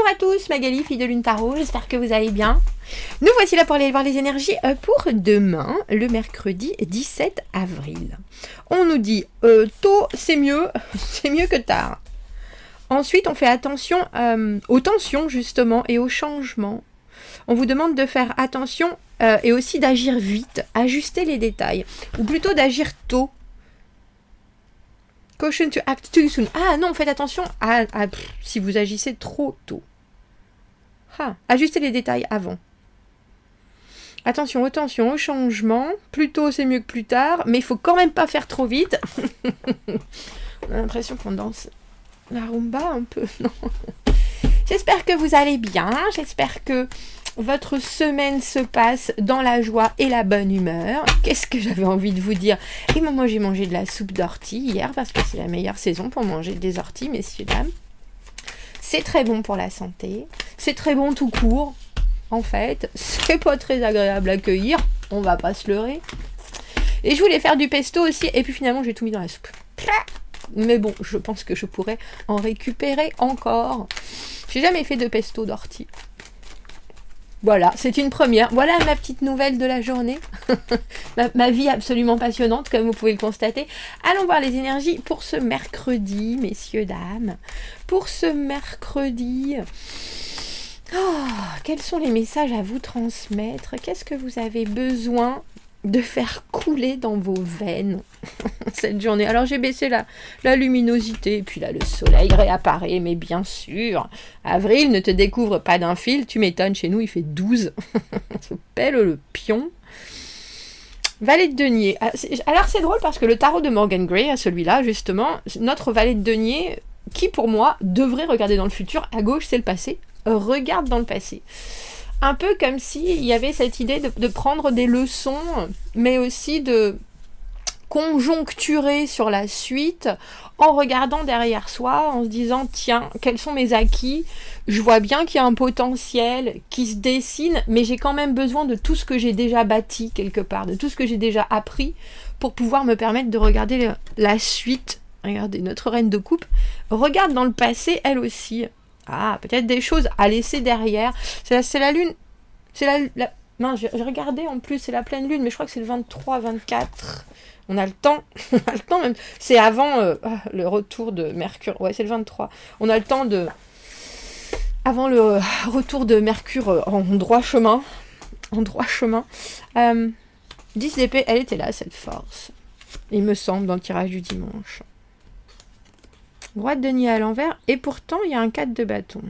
Bonjour à tous, Magali, fille de Lune Tarot, j'espère que vous allez bien. Nous voici là pour aller voir les énergies pour demain, le mercredi 17 avril. On nous dit tôt, c'est mieux que tard. Ensuite, on fait attention aux tensions justement et aux changements. On vous demande de faire attention et aussi d'agir vite, ajuster les détails, ou plutôt d'agir tôt. Caution to act too soon. Ah non, faites attention si vous agissez trop tôt. Ajustez les détails avant. Attention aux tensions, aux changements. Plus tôt, c'est mieux que plus tard, mais il faut quand même pas faire trop vite. On a l'impression qu'on danse la rumba un peu, non? J'espère que vous allez bien. J'espère que votre semaine se passe dans la joie et la bonne humeur. Qu'est-ce que j'avais envie de vous dire? Et moi, j'ai mangé de la soupe d'ortie hier parce que c'est la meilleure saison pour manger des orties, messieurs, dames. C'est très bon pour la santé. C'est très bon tout court. En fait, c'est pas très agréable à cueillir. On va pas se leurrer. Et je voulais faire du pesto aussi. Et puis finalement, j'ai tout mis dans la soupe. Mais bon, je pense que je pourrais en récupérer encore. J'ai jamais fait de pesto d'ortie. Voilà, c'est une première. Voilà ma petite nouvelle de la journée. ma vie absolument passionnante, comme vous pouvez le constater. Allons voir les énergies pour ce mercredi, messieurs, dames. Pour ce mercredi, quels sont les messages à vous transmettre? Qu'est-ce que vous avez besoin de faire couler dans vos veines cette journée? Alors j'ai baissé la luminosité, et puis là le soleil réapparaît, mais bien sûr, avril ne te découvre pas d'un fil, tu m'étonnes, chez nous il fait 12, on se pèle le pion. Valet de denier, alors c'est drôle parce que le tarot de Morgan Gray, celui-là justement, notre valet de denier, qui pour moi devrait regarder dans le futur, à gauche c'est le passé, regarde dans le passé. Un peu comme s'il y avait cette idée de prendre des leçons, mais aussi de conjoncturer sur la suite en regardant derrière soi, en se disant tiens, quels sont mes acquis? Je vois bien qu'il y a un potentiel qui se dessine, mais j'ai quand même besoin de tout ce que j'ai déjà bâti quelque part, de tout ce que j'ai déjà appris pour pouvoir me permettre de regarder la suite. Regardez, notre reine de coupe regarde dans le passé elle aussi. Peut-être des choses à laisser derrière. C'est la lune. C'est non, j'ai regardé en plus, c'est la pleine lune, mais je crois que c'est le 23, 24. On a le temps. On a le temps même. C'est avant le retour de Mercure. Ouais, c'est le 23. On a le temps de... Avant le retour de Mercure en droit chemin. En droit chemin. 10 d'épée, elle était là, cette force. Il me semble, dans le tirage du dimanche. Roi de denier à l'envers, et pourtant il y a un 4 de bâton.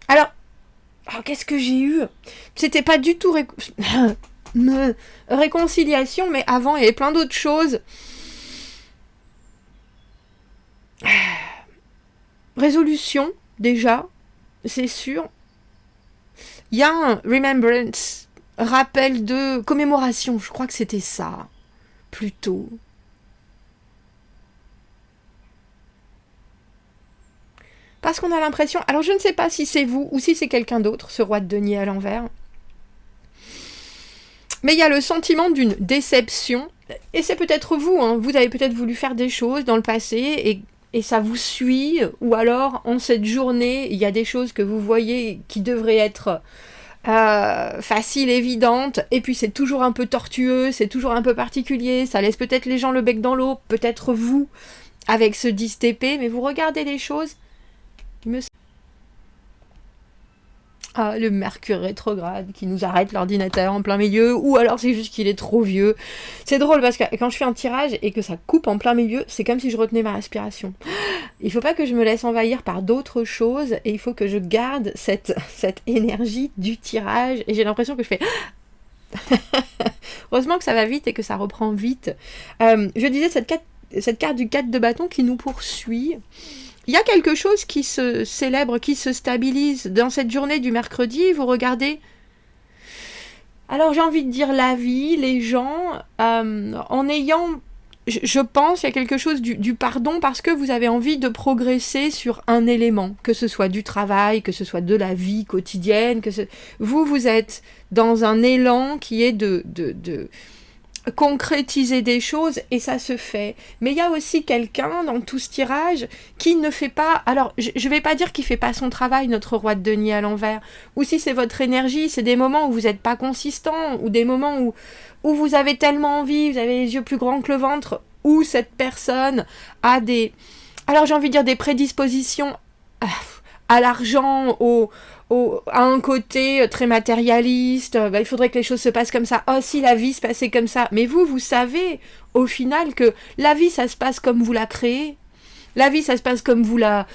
Alors, qu'est-ce que j'ai eu? C'était pas du tout réconciliation, mais avant il y avait plein d'autres choses. Résolution, déjà, c'est sûr. Il y a un remembrance, rappel de commémoration, je crois que c'était ça, plutôt. Parce qu'on a l'impression... Alors, je ne sais pas si c'est vous ou si c'est quelqu'un d'autre, ce roi de denier à l'envers. Mais il y a le sentiment d'une déception. Et c'est peut-être vous, hein. Vous avez peut-être voulu faire des choses dans le passé et ça vous suit. Ou alors, en cette journée, il y a des choses que vous voyez qui devraient être faciles, évidentes. Et puis, c'est toujours un peu tortueux, c'est toujours un peu particulier. Ça laisse peut-être les gens le bec dans l'eau. Peut-être vous, avec ce 10 TP. Mais vous regardez les choses... le Mercure rétrograde qui nous arrête l'ordinateur en plein milieu, ou alors c'est juste qu'il est trop vieux. C'est drôle parce que quand je fais un tirage et que ça coupe en plein milieu, c'est comme si je retenais ma respiration. Il faut pas que je me laisse envahir par d'autres choses et il faut que je garde cette énergie du tirage, et j'ai l'impression que je fais... Heureusement que ça va vite et que ça reprend vite. Je disais cette carte du 4 de bâton qui nous poursuit. Il y a quelque chose qui se célèbre, qui se stabilise dans cette journée du mercredi. Vous regardez, alors j'ai envie de dire la vie, les gens, en ayant, je pense, il y a quelque chose du pardon parce que vous avez envie de progresser sur un élément, que ce soit du travail, que ce soit de la vie quotidienne, vous êtes dans un élan qui est concrétiser des choses et ça se fait. Mais il y a aussi quelqu'un dans tout ce tirage qui ne fait pas... Alors, je vais pas dire qu'il fait pas son travail, notre roi de denier à l'envers. Ou si c'est votre énergie, c'est des moments où vous n'êtes pas consistant, ou des moments où vous avez tellement envie, vous avez les yeux plus grands que le ventre, où cette personne a des... Alors, j'ai envie de dire des prédispositions à l'argent, à un côté très matérialiste, il faudrait que les choses se passent comme ça, oh si la vie se passait comme ça, mais vous savez au final que la vie ça se passe comme vous la créez, la vie ça se passe comme vous la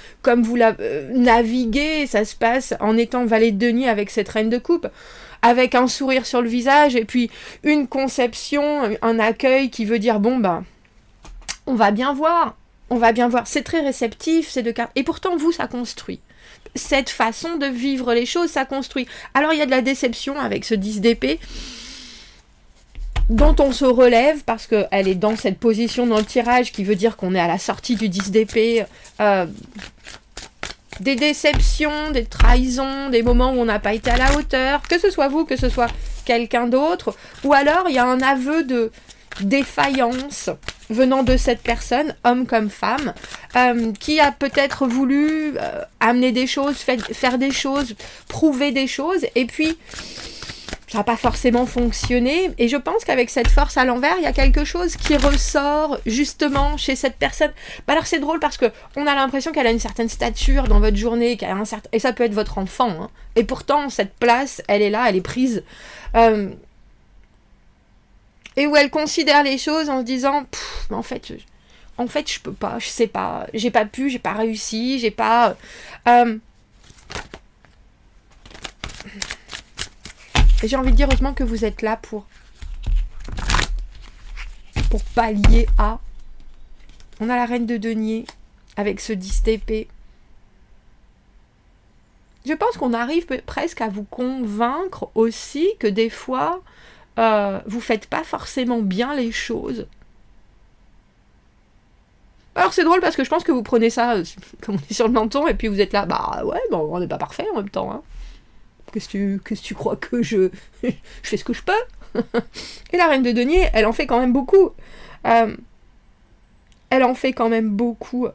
naviguez, ça se passe en étant valet de denier avec cette reine de coupe, avec un sourire sur le visage et puis une conception, un accueil qui veut dire bon ben on va bien voir, c'est très réceptif ces deux cartes, et pourtant vous ça construit. Cette façon de vivre les choses, ça construit. Alors il y a de la déception avec ce 10 d'épée, dont on se relève, parce qu'elle est dans cette position dans le tirage, qui veut dire qu'on est à la sortie du 10 d'épée. Des déceptions, des trahisons, des moments où on n'a pas été à la hauteur, que ce soit vous, que ce soit quelqu'un d'autre, ou alors il y a un aveu de défaillance venant de cette personne, homme comme femme, qui a peut-être voulu amener des choses, faire des choses, prouver des choses, et puis ça n'a pas forcément fonctionné, et je pense qu'avec cette force à l'envers, il y a quelque chose qui ressort justement chez cette personne. Alors c'est drôle parce qu'on a l'impression qu'elle a une certaine stature dans votre journée, et ça peut être votre enfant, hein. Et pourtant cette place, elle est là, elle est prise. Et où elle considère les choses en se disant en fait je peux pas, je sais pas, j'ai pas pu, j'ai pas réussi, j'ai pas et j'ai envie de dire heureusement que vous êtes là pour pallier à... On a la reine de denier avec ce 10 d'épée. Je pense qu'on arrive presque à vous convaincre aussi que des fois vous faites pas forcément bien les choses. Alors c'est drôle parce que je pense que vous prenez ça comme on est sur le menton et puis vous êtes là, bah ouais, bon, on n'est pas parfait en même temps. Hein. Qu'est-ce que tu crois que je fais ce que je peux. Et la reine de denier, elle en fait quand même beaucoup. Elle en fait quand même beaucoup.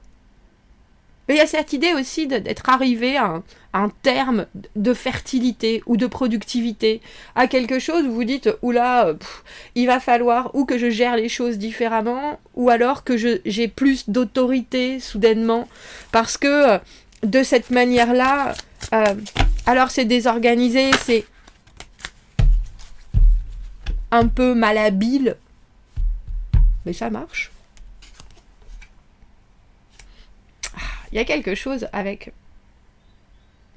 Mais il y a cette idée aussi d'être arrivé à un terme de fertilité ou de productivité, à quelque chose où vous dites, oula, il va falloir ou que je gère les choses différemment, ou alors que j'ai plus d'autorité soudainement, parce que de cette manière-là, alors c'est désorganisé, c'est un peu malhabile, mais ça marche. Il y a quelque chose avec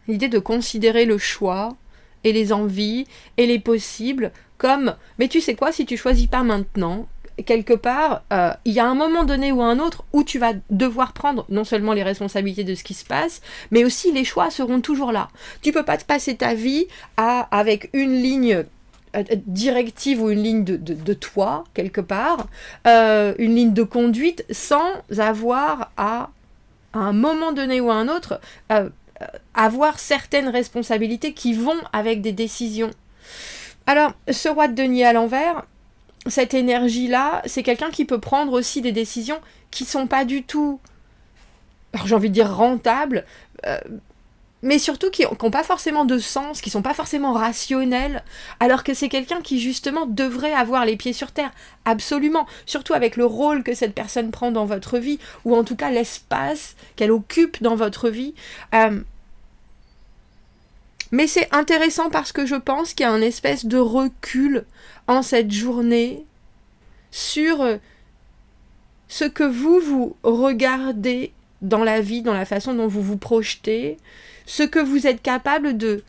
l'idée de considérer le choix et les envies et les possibles comme, mais tu sais quoi, si tu choisis pas maintenant, quelque part, il y a un moment donné ou un autre où tu vas devoir prendre non seulement les responsabilités de ce qui se passe, mais aussi les choix seront toujours là. Tu peux pas te passer ta vie avec une ligne directive ou une ligne de toi, quelque part, une ligne de conduite, sans avoir à un moment donné ou à un autre, avoir certaines responsabilités qui vont avec des décisions. Alors, ce roi de denier à l'envers, cette énergie-là, c'est quelqu'un qui peut prendre aussi des décisions qui sont pas du tout, alors j'ai envie de dire rentables, mais surtout qui n'ont pas forcément de sens, qui sont pas forcément rationnels, alors que c'est quelqu'un qui justement devrait avoir les pieds sur terre, absolument, surtout avec le rôle que cette personne prend dans votre vie, ou en tout cas l'espace qu'elle occupe dans votre vie. Mais c'est intéressant parce que je pense qu'il y a un espèce de recul en cette journée sur ce que vous regardez dans la vie, dans la façon dont vous vous projetez, ce que vous êtes capable de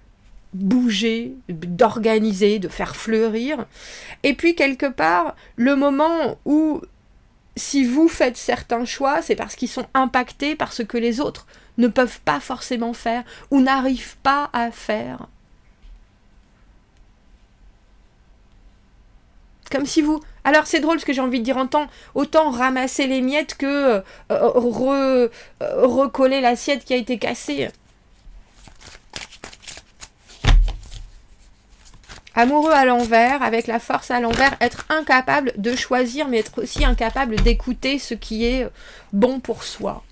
bouger, d'organiser, de faire fleurir. Et puis quelque part, le moment où si vous faites certains choix, c'est parce qu'ils sont impactés par ce que les autres ne peuvent pas forcément faire ou n'arrivent pas à faire. Comme si vous... Alors c'est drôle ce que j'ai envie de dire, autant ramasser les miettes que recoller l'assiette qui a été cassée. Amoureux à l'envers, avec la force à l'envers, être incapable de choisir, mais être aussi incapable d'écouter ce qui est bon pour soi.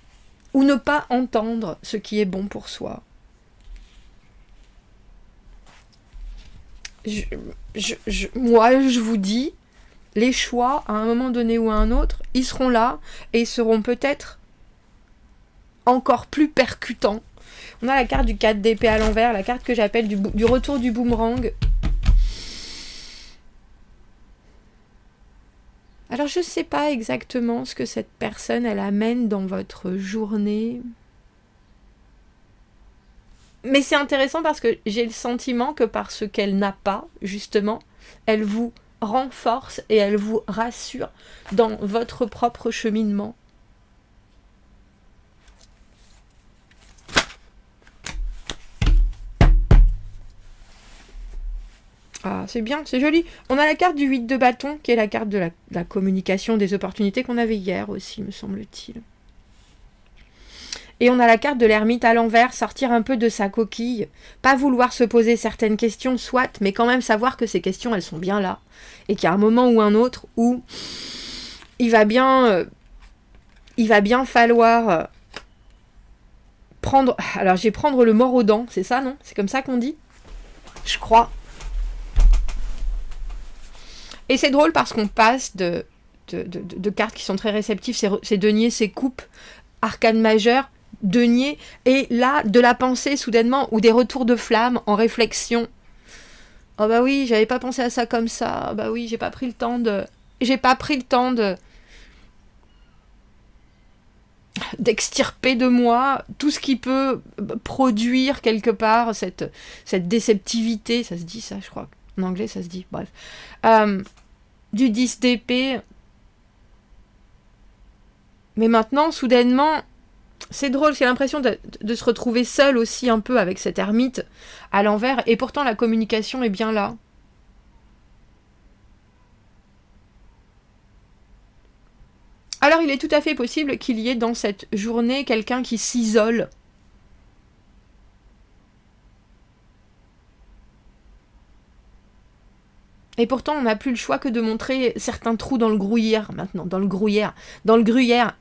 Ou ne pas entendre ce qui est bon pour soi. Moi, je vous dis, les choix, à un moment donné ou à un autre, ils seront là et ils seront peut-être encore plus percutants. On a la carte du 4 d'épée à l'envers, la carte que j'appelle du retour du boomerang. Alors je ne sais pas exactement ce que cette personne, elle amène dans votre journée. Mais c'est intéressant parce que j'ai le sentiment que par ce qu'elle n'a pas, justement, elle vous renforce et elle vous rassure dans votre propre cheminement. Ah, c'est bien, c'est joli. On a la carte du 8 de bâton, qui est la carte de la communication, des opportunités qu'on avait hier aussi, me semble-t-il. Et on a la carte de l'ermite à l'envers, sortir un peu de sa coquille, pas vouloir se poser certaines questions, soit, mais quand même savoir que ces questions, elles sont bien là. Et qu'il y a un moment ou un autre où il va bien falloir prendre... Alors, je vais prendre le mort aux dents, c'est ça, non? C'est comme ça qu'on dit? Je crois. Et c'est drôle parce qu'on passe de cartes qui sont très réceptives, c'est denier, c'est coupe, arcane majeur, denier, et là, de la pensée soudainement, ou des retours de flamme en réflexion. Oh bah oui, j'avais pas pensé à ça comme ça, bah oui, j'ai pas pris le temps d'extirper de moi tout ce qui peut produire quelque part cette déceptivité, ça se dit ça, je crois. En anglais, ça se dit, bref. Du 10 d'épée. Mais maintenant, soudainement, c'est drôle, j'ai l'impression de se retrouver seule aussi un peu avec cette ermite à l'envers. Et pourtant, la communication est bien là. Alors, il est tout à fait possible qu'il y ait dans cette journée quelqu'un qui s'isole. Et pourtant, on n'a plus le choix que de montrer certains trous dans le gruyère, maintenant, dans le gruyère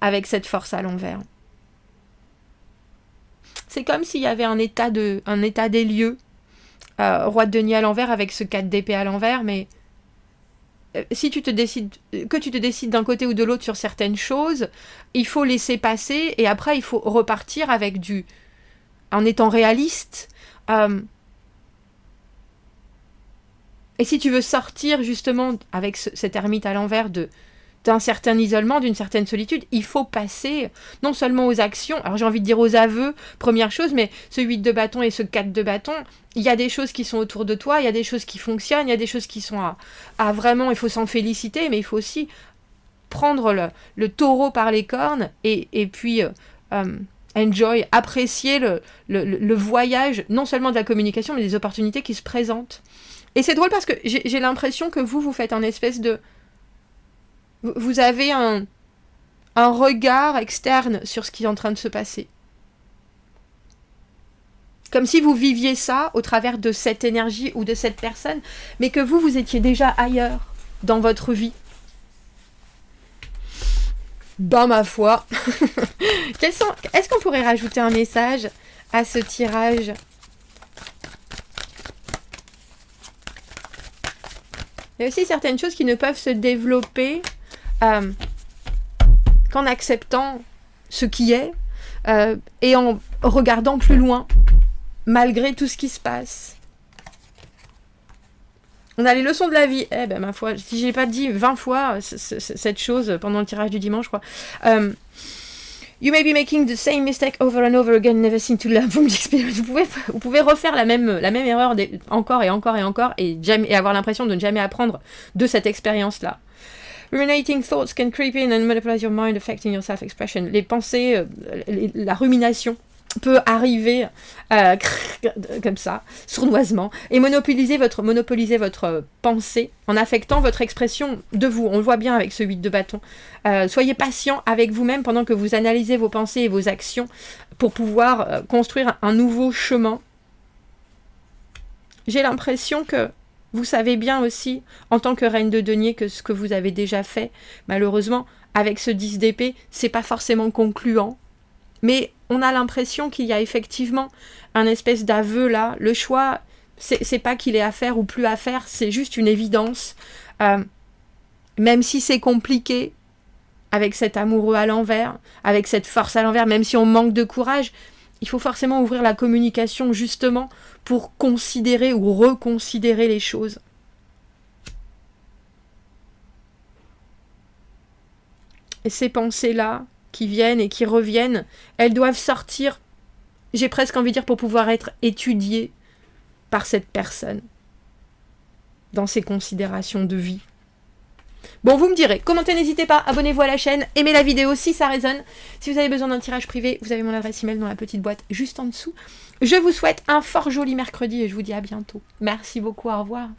avec cette force à l'envers. C'est comme s'il y avait un état des lieux, roi de denier à l'envers avec ce 4 d'épée à l'envers, mais si tu te décides d'un côté ou de l'autre sur certaines choses, il faut laisser passer, et après, il faut repartir en étant réaliste. Et si tu veux sortir justement avec cette ermite à l'envers d'un certain isolement, d'une certaine solitude, il faut passer non seulement aux actions, alors j'ai envie de dire aux aveux, première chose, mais ce 8 de bâton et ce 4 de bâton, il y a des choses qui sont autour de toi, il y a des choses qui fonctionnent, il y a des choses qui sont à vraiment, il faut s'en féliciter, mais il faut aussi prendre le taureau par les cornes et puis enjoy, apprécier le voyage, non seulement de la communication, mais des opportunités qui se présentent. Et c'est drôle parce que j'ai l'impression que vous faites un espèce de... Vous avez un regard externe sur ce qui est en train de se passer. Comme si vous viviez ça au travers de cette énergie ou de cette personne, mais que vous étiez déjà ailleurs dans votre vie. Ben ma foi. Est-ce qu'on pourrait rajouter un message à ce tirage ? Il y a aussi certaines choses qui ne peuvent se développer qu'en acceptant ce qui est et en regardant plus loin, malgré tout ce qui se passe. On a les leçons de la vie. Eh ben ma foi, si j'ai pas dit 20 fois cette chose pendant le tirage du dimanche, je crois. You may be making the same mistake over and over again, never seem to learn from the experience. Vous pouvez refaire la même erreur encore et encore et encore et avoir l'impression de ne jamais apprendre de cette expérience-là. Ruminating thoughts can creep in and manipulate your mind, affecting your self-expression. Les pensées, la rumination peut arriver comme ça, sournoisement, et monopoliser votre pensée en affectant votre expression de vous. On le voit bien avec ce 8 de bâton. Soyez patient avec vous-même pendant que vous analysez vos pensées et vos actions pour pouvoir construire un nouveau chemin. J'ai l'impression que Vous savez bien aussi, en tant que reine de denier, que ce que vous avez déjà fait, malheureusement, avec ce 10 d'épée, c'est pas forcément concluant. Mais on a l'impression qu'il y a effectivement un espèce d'aveu là. Le choix, c'est pas qu'il est à faire ou plus à faire, c'est juste une évidence. Même si c'est compliqué, avec cet amoureux à l'envers, avec cette force à l'envers, même si on manque de courage, il faut forcément ouvrir la communication justement pour considérer ou reconsidérer les choses. Et ces pensées-là, qui viennent et qui reviennent, elles doivent sortir, j'ai presque envie de dire, pour pouvoir être étudiées par cette personne, dans ses considérations de vie. Bon, vous me direz, commentez, n'hésitez pas, abonnez-vous à la chaîne, aimez la vidéo si ça résonne. Si vous avez besoin d'un tirage privé, vous avez mon adresse email dans la petite boîte juste en dessous. Je vous souhaite un fort joli mercredi et je vous dis à bientôt. Merci beaucoup, au revoir.